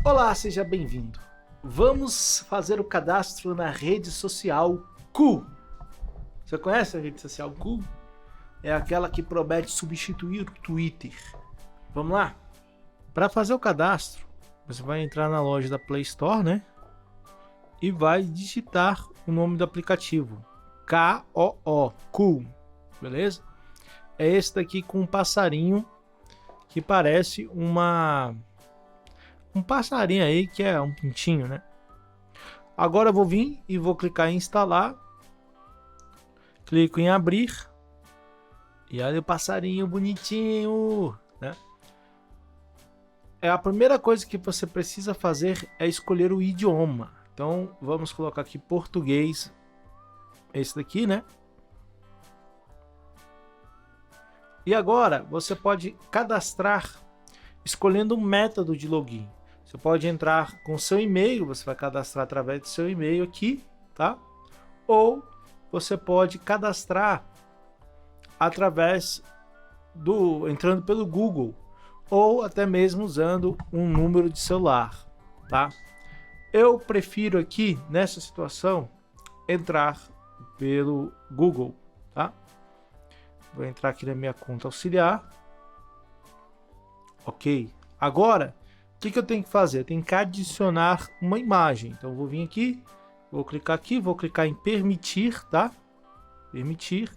Olá, seja bem-vindo. Vamos fazer o cadastro na rede social Ku. Você conhece a rede social Ku? É aquela que promete substituir o Twitter. Vamos lá? Para fazer o cadastro, você vai entrar na loja da Play Store, né? E vai digitar o nome do aplicativo. K-O-O, Ku. Beleza? É esse daqui com um passarinho que parece um passarinho aí que é um pintinho, né? Agora eu vou vir e vou clicar em instalar. Clico em abrir. E olha o passarinho bonitinho, né? A primeira coisa que você precisa fazer é escolher o idioma. Então vamos colocar aqui português. Esse daqui, né? E agora você pode cadastrar escolhendo um método de login. Você pode entrar com seu e-mail, você vai cadastrar através do seu e-mail aqui, tá? Ou você pode cadastrar através entrando pelo Google, ou até mesmo usando um número de celular, tá? Eu prefiro aqui, nessa situação, entrar pelo Google, tá? Vou entrar aqui na minha conta auxiliar. Ok. Agora, o que eu tenho que fazer? Eu tenho que adicionar uma imagem. Então, eu vou vir aqui, vou clicar em permitir, tá? Permitir.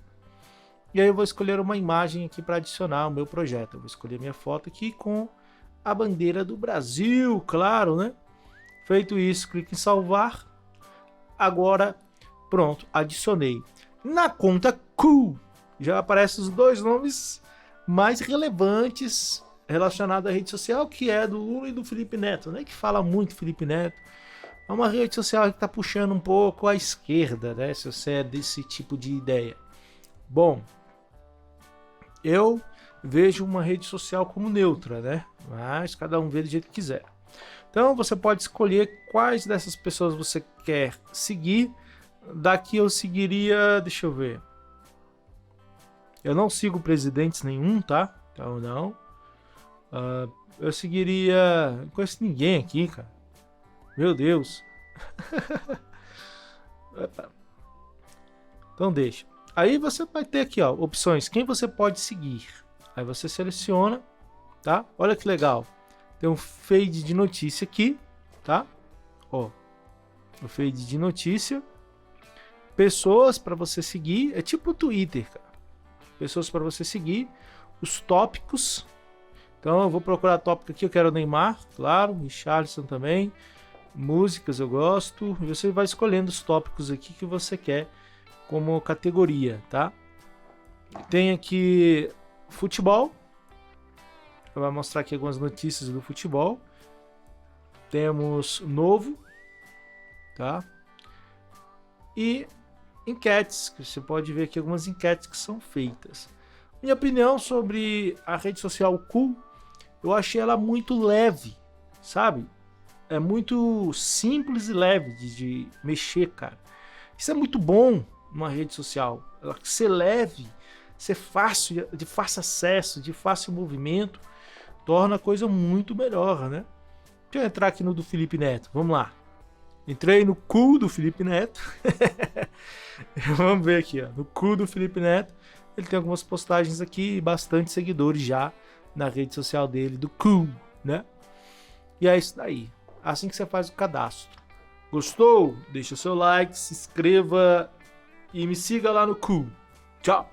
E aí eu vou escolher uma imagem aqui para adicionar ao meu projeto. Eu vou escolher minha foto aqui com a bandeira do Brasil, claro, né? Feito isso, clique em salvar. Agora, pronto, adicionei. Na conta Ku, já aparecem os dois nomes mais relevantes relacionado à rede social, que é do Lula e do Felipe Neto, né? Que fala muito Felipe Neto. É uma rede social que está puxando um pouco à esquerda, né? Se você é desse tipo de ideia. Bom, eu vejo uma rede social como neutra, né? Mas cada um vê do jeito que quiser. Então você pode escolher quais dessas pessoas você quer seguir. Daqui eu seguiria, deixa eu ver. Eu não sigo presidentes nenhum, tá? Então não. Eu seguiria... Não conheço ninguém aqui, cara. Meu Deus. Então deixa. Aí você vai ter aqui, ó, opções. Quem você pode seguir. Aí você seleciona, tá? Olha que legal. Tem um feed de notícia aqui, tá? Ó, o feed de notícia. Pessoas para você seguir. É tipo o Twitter, cara. Pessoas para você seguir. Os tópicos. Então eu vou procurar tópico aqui, eu quero Neymar, claro, Richarlison também, músicas eu gosto, e você vai escolhendo os tópicos aqui que você quer como categoria, tá? Tem aqui futebol, vai mostrar aqui algumas notícias do futebol, temos novo, tá? E enquetes, que você pode ver aqui algumas enquetes que são feitas. Minha opinião sobre a rede social Ku, eu achei ela muito leve, sabe? É muito simples e leve de mexer, cara. Isso é muito bom numa rede social. Ela ser leve, ser fácil, de fácil acesso, de fácil movimento, torna a coisa muito melhor, né? Deixa eu entrar aqui no do Felipe Neto. Vamos lá. Entrei no Ku do Felipe Neto. Vamos ver aqui, ó. No Ku do Felipe Neto. Ele tem algumas postagens aqui, bastante seguidores já na rede social dele, do Ku, né? E é isso daí. Assim que você faz o cadastro. Gostou? Deixa o seu like, se inscreva e me siga lá no Ku. Tchau!